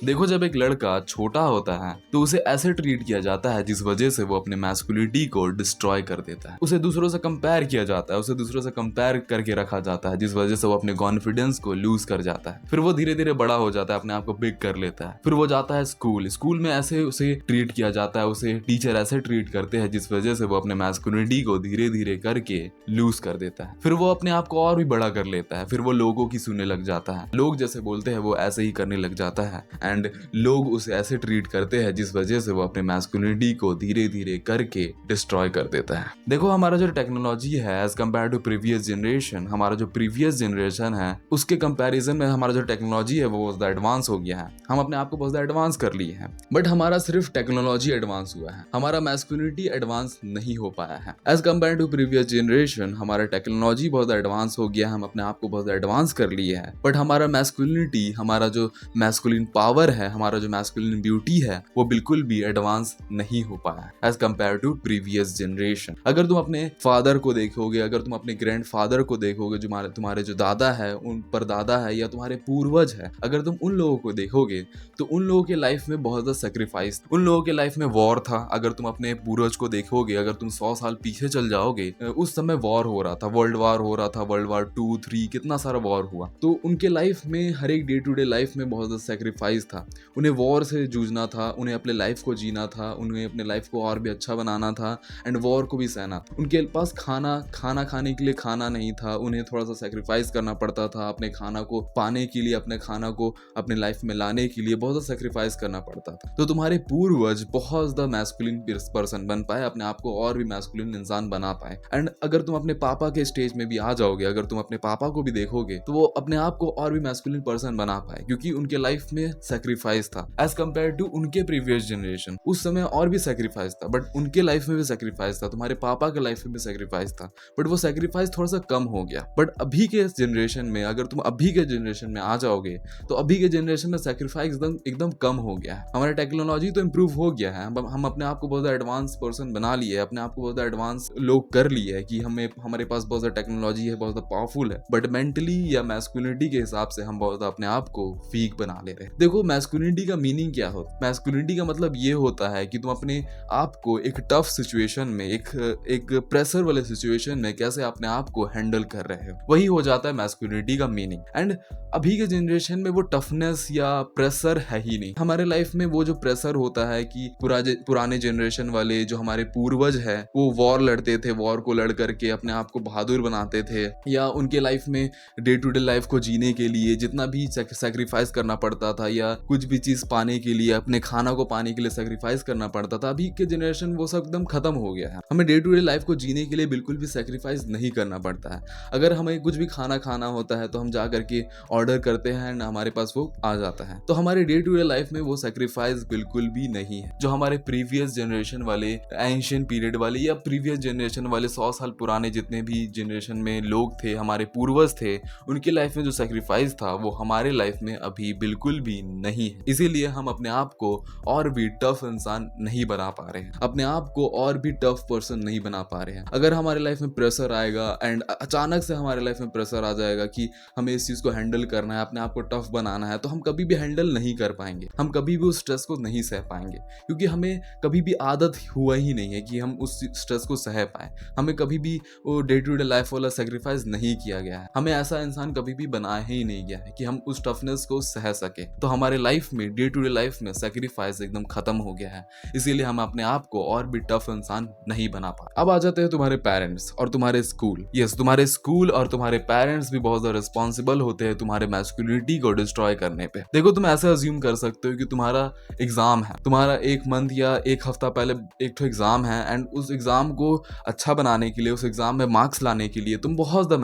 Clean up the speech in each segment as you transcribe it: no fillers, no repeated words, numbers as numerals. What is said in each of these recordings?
देखो, जब एक लड़का छोटा होता है तो उसे ऐसे ट्रीट किया जाता है जिस वजह से वो अपने मैस्कुलिनिटी को डिस्ट्रॉय कर देता है। उसे दूसरों से कंपेयर किया जाता है, उसे दूसरों से कंपेयर करके रखा जाता है जिस वजह से वो अपने कॉन्फिडेंस को लूज कर जाता है। फिर वो धीरे धीरे बड़ा हो जाता है, अपने आप को बिग कर लेता है। फिर वो जाता है स्कूल में ऐसे उसे ट्रीट किया जाता है, उसे टीचर ऐसे ट्रीट करते हैं जिस वजह से वो अपने मैस्कुलिनिटी को धीरे धीरे करके लूज कर देता है। फिर वो अपने आप को और भी बड़ा कर लेता है, फिर वो लोगों की सुनने लग जाता है, लोग जैसे बोलते हैं वो ऐसे ही करने लग जाता है एंड लोग उसे ऐसे ट्रीट करते हैं जिस वजह से वो अपने मैस्कुलिनिटी को धीरे धीरे करके डिस्ट्रॉय कर देता है। देखो, हमारा जो टेक्नोलॉजी है as compared to previous generation, हमारा जो प्रीवियस जनरेशन है उसके कंपैरिजन में हमारा जो टेक्नोलॉजी है वो बहुत ज्यादा एडवांस हो गया है। हम अपने आप को बहुत ज्यादा एडवांस कर लिए हैं, बट हमारा सिर्फ टेक्नोलॉजी एडवांस हुआ है, हमारा मैस्कुलिनिटी एडवांस नहीं हो पाया है। As compared to previous generation हमारा टेक्नोलॉजी बहुत एडवांस हो गया है, हम अपने आप को बहुत एडवांस कर लिए हैं, बट हमारा मैस्कुलिनिटी, हमारा जो मैस्कुलिन पावर है, हमारा जो मैस्कुलिन ब्यूटी है वो बिल्कुल भी एडवांस नहीं हो पाया as compared to previous generation. अगर तुम अपने फादर को देखोगे, अगर तुम अपने ग्रैंड फादर को देखोगे, जो तुम्हारे जो दादा है, उन परदादा है या तुम्हारे पूर्वज है, अगर तुम उन लोगों को देखोगे तो उन लोगों के लाइफ में बहुत ज्यादा सेक्रीफाइस, उन लोगों के लाइफ में वॉर था। अगर तुम अपने पूर्वज को देखोगे, अगर तुम 100 साल पीछे चल जाओगे, उस समय वॉर हो रहा था, वर्ल्ड वार हो रहा था, वर्ल्ड वार 2, 3, कितना सारा वॉर हुआ। तो उनके लाइफ में हर एक डे टू डे लाइफ में बहुत ज्यादा सेक्रीफाइस था, उन्हें वॉर से जूझना था, उन्हें अपने लाइफ को जीना था, उन्हें अपने लाइफ को और भी अच्छा बनाना था एंड वॉर को भी सहना था। उनके पास खाना खाने के लिए खाना नहीं था, उन्हें थोड़ा सा सेक्रीफाइस करना पड़ता था अपने खाना को पाने के लिए, अपने खाना को अपने लाइफ में लाने के लिए बहुत सा सेक्रीफाइस करना पड़ता था। तो तुम्हारे पूर्वज बहुत ज्यादा मैस्कुलिन पर्सन बन पाए, अपने आप को और भी मैस्कुलिन इंसान बना पाए। एंड अगर तुम अपने पापा के स्टेज में भी आ जाओगे, अगर तुम अपने पापा को भी देखोगे तो वो अपने आप को और भी मैस्कुलिन पर्सन बना पाए, क्योंकि उनके लाइफ में सेक्रीफाइस था एज कम्पेयर टू उनके प्रीवियस जनरेशन। उस समय और भी सेक्रीफाइस था, बट उनके लाइफ में भी सेक्रीफाइस था, तुम्हारे पापा के लाइफ में भी सेक्रीफाइस था, बट वो सेक्रीफाइस थोड़ा सा कम हो गया। बट अभी के जनरेशन में, अगर तुम अभी के जनरेशन में आ जाओगे तो अभी के जनरेशन में सेक्रीफाइस एकदम कम हो गया है। हमारा टेक्नोलॉजी तो इंप्रूव हो गया है, हम अपने आप को बहुत एडवांस पर्सन बना लिए, अपने आप को बहुत एडवांस लोग कर लिए है कि हमारे पास बहुत ज़्यादा टेक्नोलॉजी है, बहुत ज़्यादा पावरफुल है, बट मेंटली या मैस्कुलिनिटी के हिसाब से हम बहुत अपने आप को वीक बना ले रहे हैं। देखो, मैस्कुलिनिटी का मीनिंग क्या होता है? मैस्कुलिनिटी का मतलब ये होता है कि तुम अपने आप को एक टफ सिचुएशन में, एक प्रेशर वाले सिचुएशन में कैसे अपने आप को हैंडल कर रहे हो, वही हो जाता है मैस्कुलिनिटी का मीनिंग। एंड अभी के जनरेशन में वो टफनेस या प्रेशर है ही नहीं हमारे लाइफ में। वो जो प्रेशर होता है कि पुराने जनरेशन वाले जो हमारे पूर्वज है वो वॉर लड़ते थे, वॉर को लड़ करके अपने आप को बहादुर बनाते थे, या उनके लाइफ में डे टू डे लाइफ को जीने के लिए जितना भी सेक्रीफाइस करना पड़ता था, या कुछ भी चीज पाने के लिए, अपने खाना को पाने के लिए सेक्रीफाइस करना पड़ता था। अभी के जनरेशन वो सब एकदम खत्म हो गया है, हमें डे टू डे लाइफ को जीने के लिए बिल्कुल भी सेक्रीफाइस नहीं करना पड़ता है। अगर हमें कुछ भी खाना होता है तो हम जा करके ऑर्डर करते हैं एंड हमारे पास वो आ जाता है। तो हमारे डे टू डे लाइफ में वो सेक्रीफाइस बिल्कुल भी नहीं है जो हमारे प्रीवियस जनरेशन वाले, एंशियंट पीरियड वाले, या प्रीवियस जनरेशन वाले 100 साल पुराने जितने भी जनरेशन में लोग थे, हमारे पूर्वज थे, उनके लाइफ में जो सेक्रीफाइस था वो हमारे लाइफ में अभी बिल्कुल भी नहीं है। इसीलिए हम अपने आप को और भी टफ इंसान नहीं बना पा रहे हैं, अपने आप को और भी टफ पर्सन नहीं बना पा रहे हैं। अगर हमारे लाइफ में प्रेशर आएगा एंड अचानक से हमारे लाइफ में प्रेशर आ जाएगा कि हमें इस चीज को हैंडल करना है, अपने आप को टफ बनाना है, तो हम कभी भी हैंडल नहीं कर पाएंगे, हम कभी भी उस स्ट्रेस को नहीं सह पाएंगे, क्योंकि हमें कभी भी आदत हुआ ही नहीं है कि हम उस स्ट्रेस को सह पाए। हमें कभी भी वो डे टू डे लाइफ वाला सेक्रीफाइस नहीं किया गया है, हमें ऐसा इंसान कभी भी बनाया ही नहीं गया है कि हम उस टफनेस को सह सके। तो हमारे लाइफ में, डे टू डे लाइफ में सेक्रीफाइस एकदम खत्म हो गया है, इसीलिए हम अपने आप को और भी टफ इंसान नहीं बना पा। अब आ जाते हैं तुम्हारे पेरेंट्स और तुम्हारे स्कूल। यस, तुम्हारे स्कूल और तुम्हारे पेरेंट्स भी बहुत ज्यादा रिस्पॉन्सिबल होते हैं तुम्हारे मैस्कुलिनिटी को डिस्ट्रॉय करने पे। देखो, तुम ऐसे अज्यूम कर सकते हो कि तुम्हारा एग्जाम है, तुम्हारा 1 मंथ या 1 हफ्ता पहले एक तो एग्जाम है एंड उस एग्जाम को अच्छा बनाने के लिए, उस एग्जाम में मार्क्स लाने के लिए तुम बहुत ज्यादा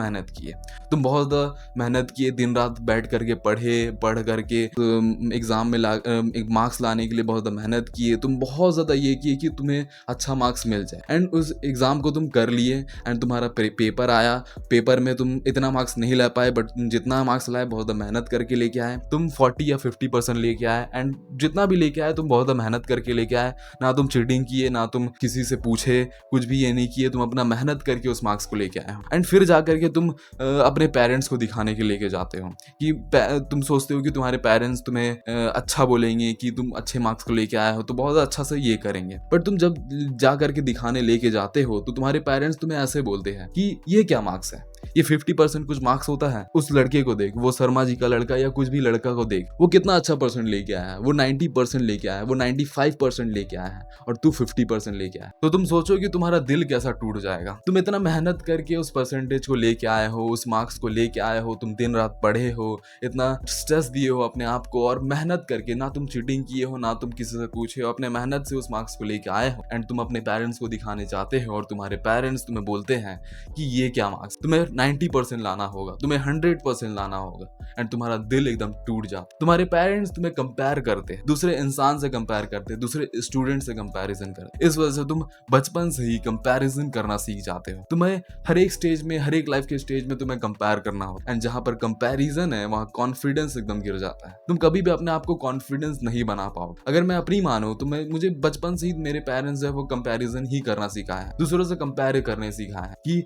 मेहनत किए, दिन रात बैठ करके पढ़ करके एग्जाम में मार्क्स लाने के लिए बहुत ज्यादा मेहनत किए, तुम बहुत ज्यादा ये किए कि तुम्हें अच्छा मार्क्स मिल जाए, एंड उस एग्जाम को तुम कर लिए एंड तुम्हारा पेपर आया, पेपर में तुम इतना मार्क्स नहीं ला पाए, बट जितना मार्क्स लाए बहुत मेहनत करके लेके आए, तुम 40 या 50% लेके आए, एंड जितना भी लेके आए तुम बहुत मेहनत करके लेके आए, ना तुम चीटिंग किए, ना तुम किसी से पूछे, कुछ भी ये नहीं किए, तुम अपना मेहनत करके उस मार्क्स को लेके आए हो। एंड फिर जा करके तुम अपने पेरेंट्स को दिखाने के लेके जाते हो कि तुम सोचते हो कि तुम्हारे पेरेंट्स तुम्हें अच्छा बोलेंगे कि तुम अच्छे मार्क्स को लेके आए हो तो बहुत अच्छा से ये करेंगे, पर तुम जब जा करके दिखाने लेके जाते हो तो तुम्हारे पेरेंट्स तुम्हें ऐसे बोलते हैं कि ये क्या मार्क्स है, ये 50% कुछ मार्क्स होता है। उस लड़के को देख, वो शर्मा जी का लड़का या कुछ भी लड़का को देख, वो कितना अच्छा परसेंट लेके आया है, वो 90% लेके आया है, वो 95% लेके आया है और तू 50% लेके आया। तो तुम सोचो कि तुम्हारा दिल कैसा टूट जाएगा। तुम इतना मेहनत करके उस परसेंटेज को लेके आए हो, उस मार्क्स को लेके आए हो, तुम दिन रात पढ़े हो, इतना स्ट्रेस दिए हो अपने आप को, और मेहनत करके, ना तुम चीटिंग किए हो ना तुम किसी से पूछे हो, अपने मेहनत से उस मार्क्स को लेके आए हो एंड तुम अपने पेरेंट्स को दिखाने चाहते हो और तुम्हारे पेरेंट्स तुम्हें बोलते हैं कि ये क्या मार्क्स, तुम्हें 90% लाना होगा, तुम्हें 100% लाना होगा एंड तुम्हारा दिल एकदम टूट जाता। तुम्हारे पेरेंट्स तुम्हें कंपेयर करते हैं, दूसरे इंसान से कंपेयर करते हैं, दूसरे स्टूडेंट से कंपैरिजन करते हैं। इस वजह से तुम बचपन से ही कंपैरिजन करना सीख जाते हो। तुम्हें हर एक स्टेज में, हर एक लाइफ के स्टेज में तुम्हें कंपेयर करना होता है एंड जहां पर कंपैरिजन है वहां कॉन्फिडेंस एकदम गिर जाता है। तुम कभी भी अपने आप को कॉन्फिडेंस नहीं बना पाओगे। अगर मैं अपनी मानूं तो मुझे बचपन से ही मेरे पेरेंट्स है वो कंपैरिजन ही करना सिखाया है, दूसरों से कंपेयर करने सिखाया है कि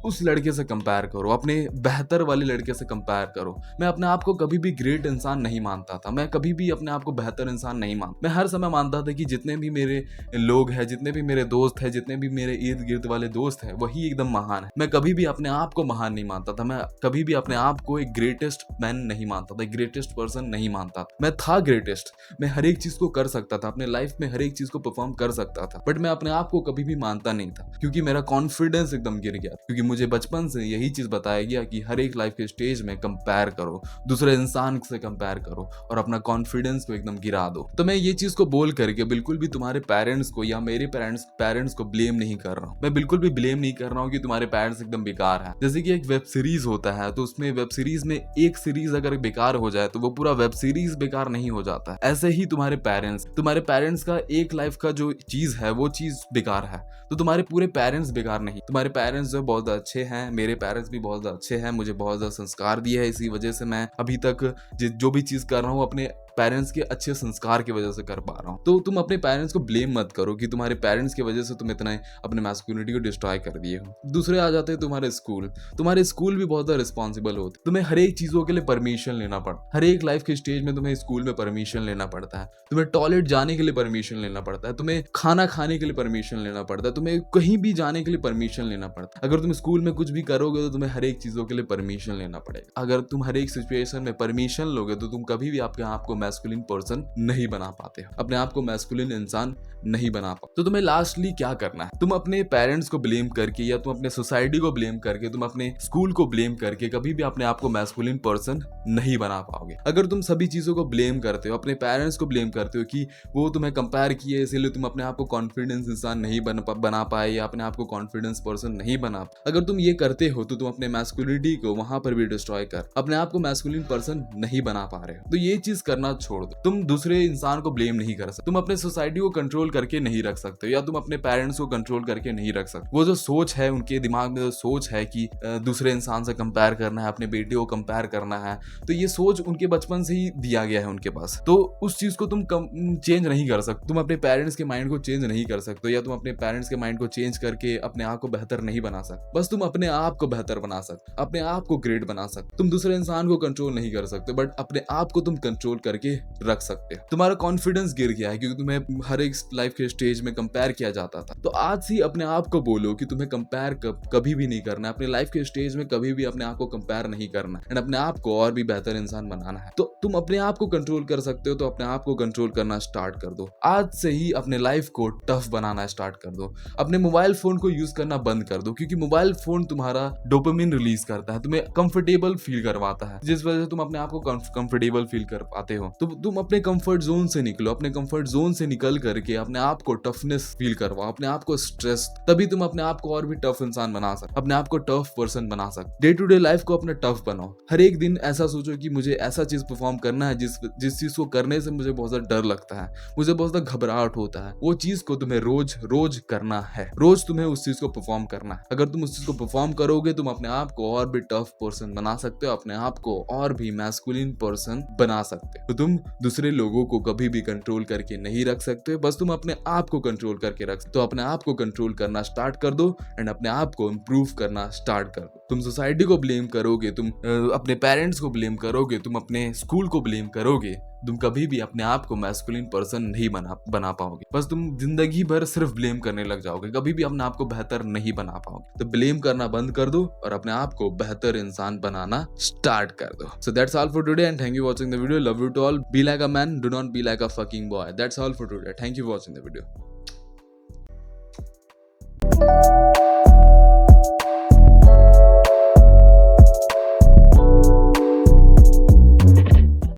उस लड़के से कंपेयर करो, अपने बेहतर वाले लड़के से कंपेयर करो। मैं अपने आप को कभी भी ग्रेट इंसान नहीं मानता था, मैं कभी भी अपने आप को बेहतर इंसान नहीं मानता। मैं हर समय मानता था कि जितने भी मेरे लोग हैं, जितने भी मेरे दोस्त हैं, जितने भी मेरे इर्द गिर्द वाले दोस्त हैं, वही एकदम महान है। मैं कभी भी अपने आप को महान नहीं मानता था, मैं कभी भी अपने आप को एक ग्रेटेस्ट मैन नहीं मानता था, एक ग्रेटेस्ट पर्सन नहीं मानता था। मैं था ग्रेटेस्ट, मैं हर एक चीज को कर सकता था, अपने लाइफ में हर एक चीज को परफॉर्म कर सकता था, बट मैं अपने आप को कभी भी मानता नहीं था क्योंकि मेरा कॉन्फिडेंस एकदम गिर गया। क्योंकि मुझे बचपन से यही चीज बताया गया कि हर एक लाइफ के स्टेज में कंपेयर करो, दूसरे इंसान से कंपेयर करो और अपना कॉन्फिडेंस को एकदम गिरा दो। तो मैं ये चीज को बोल करके बिल्कुल भी तुम्हारे पेरेंट्स को या मेरे पेरेंट्स को ब्लेम नहीं कर रहा हूँ। मैं बिल्कुल भी ब्लेम नहीं कर रहा हूँ कि तुम्हारे पेरेंट्स एकदम बेकार है। जैसे कि एक वेब सीरीज होता है तो उसमें वेब सीरीज में एक सीरीज अगर बेकार हो जाए तो वो पूरा वेब सीरीज बेकार नहीं हो जाता। ऐसे ही तुम्हारे पेरेंट्स का एक लाइफ का जो चीज है वो चीज बेकार है तो तुम्हारे पूरे पेरेंट्स बेकार नहीं। तुम्हारे पेरेंट्स जो बहुत अच्छे हैं, मेरे पेरेंट्स भी बहुत अच्छे हैं, मुझे बहुत ज्यादा संस्कार दिए है, इसी वजह से मैं अभी तक जो भी चीज कर रहा हूँ अपने पेरेंट्स के अच्छे संस्कार की वजह से कर पा रहा हूँ। तो तुम अपने पेरेंट्स को ब्लेम मत करो कि तुम्हारे पेरेंट्स की वजह से तुम इतना अपने मैस्कुलिनिटी को डिस्ट्रॉय कर दिए हो। दूसरे आ जाते हैं तुम्हारे स्कूल भी बहुत रिस्पॉन्सिबल होते, तुम्हें हर एक चीजों के लिए परमिशन लेना पड़ता, हर एक लाइफ के स्टेज में तुम्हें स्कूल में परमिशन लेना पड़ता है, तुम्हें टॉयलेट जाने के लिए परमिशन लेना पड़ता है, तुम्हें खाना खाने के लिए परमिशन लेना पड़ता है, तुम्हें कहीं भी जाने के लिए परमिशन लेना पड़ता है। अगर तुम स्कूल में कुछ भी करोगे तो तुम्हें हर एक चीजों के लिए परमिशन लेना पड़ेगा। अगर तुम हर एक सिचुएशन में परमिशन लोगे तो तुम कभी भी आपके आप को मैस्कुलिन पर्सन नहीं बना पाते हो, अपने आप को मैस्कुलिन इंसान नहीं बना पाते। तो तुम्हें लास्टली क्या करना है, तुम अपने पेरेंट्स को ब्लेम करके या तुम अपने सोसाइटी को ब्लेम करके, तुम अपने स्कूल को ब्लेम करके कभी भी अपने आप को मैस्कुलिन पर्सन नहीं बना पाओगे। अगर तुम सभी चीजों को ब्लेम करते हो, अपने पेरेंट्स को ब्लेम करते हो कि वो तुम्हें कंपेयर किए इसलिए तुम अपने आप को कॉन्फिडेंस इंसान नहीं बना पाए या अपने आप को कॉन्फिडेंस पर्सन नहीं बना, अगर तुम ये करते हो तो तुम अपने मैस्कुलिनिटी को वहां पर भी डिस्ट्रॉय कर अपने आप को मैस्कुलिन पर्सन नहीं बना पा रहे हो। तो ये चीज करना छोड़ दो। तुम दूसरे इंसान को ब्लेम नहीं कर सकते, तुम अपने सोसाइटी को कंट्रोल करके नहीं रख सकते या तुम अपने पेरेंट्स को कंट्रोल करके नहीं रख सकते। वो जो सोच है उनके दिमाग में, जो सोच है कि दूसरे इंसान से कंपेयर करना है, अपने बेटे को कंपेयर करना है, तो ये सोच उनके बचपन से ही दिया गया है उनके पास। तो उस चीज को तुम चेंज नहीं कर सकते, तुम अपने पेरेंट्स के माइंड को चेंज नहीं कर सकते या तुम अपने पेरेंट्स के माइंड को चेंज करके अपने आप को बेहतर नहीं बना सकते। बस तुम अपने आप को बेहतर बना सकते, अपने आप को ग्रेट बना सकते। तुम दूसरे इंसान को कंट्रोल नहीं कर सकते बट अपने आप को तुम कंट्रोल करके रख सकते हो। तुम्हारा कॉन्फिडेंस गिर गया है क्योंकि तुम्हें हर एक लाइफ के स्टेज में कंपेयर किया जाता था। तो आज से अपने आप को बोलो कि तुम्हें कंपेयर कभी भी नहीं करना, अपने लाइफ के स्टेज में कभी भी अपने आप को कंपेयर नहीं करना एंड अपने आप को और भी बेहतर इंसान बनाना है। तो तुम अपने आप को कंट्रोल कर सकते हो तो अपने आप को कंट्रोल करना स्टार्ट कर दो। आज से ही अपने लाइफ को टफ बनाना स्टार्ट कर दो। अपने मोबाइल फोन को यूज करना बंद कर दो क्योंकि मोबाइल फोन तुम्हारा डोपामिन रिलीज करता है, तुम्हें कंफर्टेबल फील करवाता है, जिस वजह से तुम अपने आप को कंफर्टेबल फील कर पाते हो। तो तुम अपने कंफर्ट जोन से निकलो, अपने कंफर्ट जोन से निकल करके अपने आप को टफनेस फील करवाओ, अपने आप को स्ट्रेस, तभी तुम अपने आप को और भी टफ इंसान बना सकते, अपने आप को टफ पर्सन बना सकते। डे टू डे लाइफ को अपने टफ बनाओ। हर एक दिन ऐसा सोचो कि मुझे ऐसा चीज परफॉर्म करना है जिस चीज को करने से मुझे बहुत ज्यादा डर लगता है, मुझे बहुत ज्यादा घबराहट होता है, वो चीज को तुम्हें रोज रोज करना है, रोज तुम्हें उस चीज को परफॉर्म करना है। अगर तुम उस चीज को परफॉर्म करोगे तुम अपने आप को और भी टफ पर्सन बना सकते हो, अपने आप को और भी मैस्कुलिन पर्सन बना सकते हो। तो तुम दूसरे लोगों को कभी भी कंट्रोल करके नहीं रख सकते, बस तुम अपने आप को कंट्रोल करके रख सकते हो। तो अपने आप को कंट्रोल करना स्टार्ट कर दो एंड अपने आप को इंप्रूव करना स्टार्ट कर दो। तुम सोसाइटी को ब्लेम करोगे, तुम अपने पेरेंट्स को ब्लेम करोगे, तुम अपने स्कूल को ब्लेम करोगे, तुम कभी भी अपने आप को मैस्कुलिन पर्सन नहीं बना पाओगे। बस तुम जिंदगी भर सिर्फ ब्लेम करने लग जाओगे, कभी भी अपने आप को बेहतर नहीं बना पाओगे। तो ब्लेम करना बंद कर दो और अपने आप को बेहतर इंसान बनाना स्टार्ट कर दो। So that's all for today and thank you watching the video. Love you to all. Be like a man, do not be like a fucking boy. That's all for today. Thank you watching the video.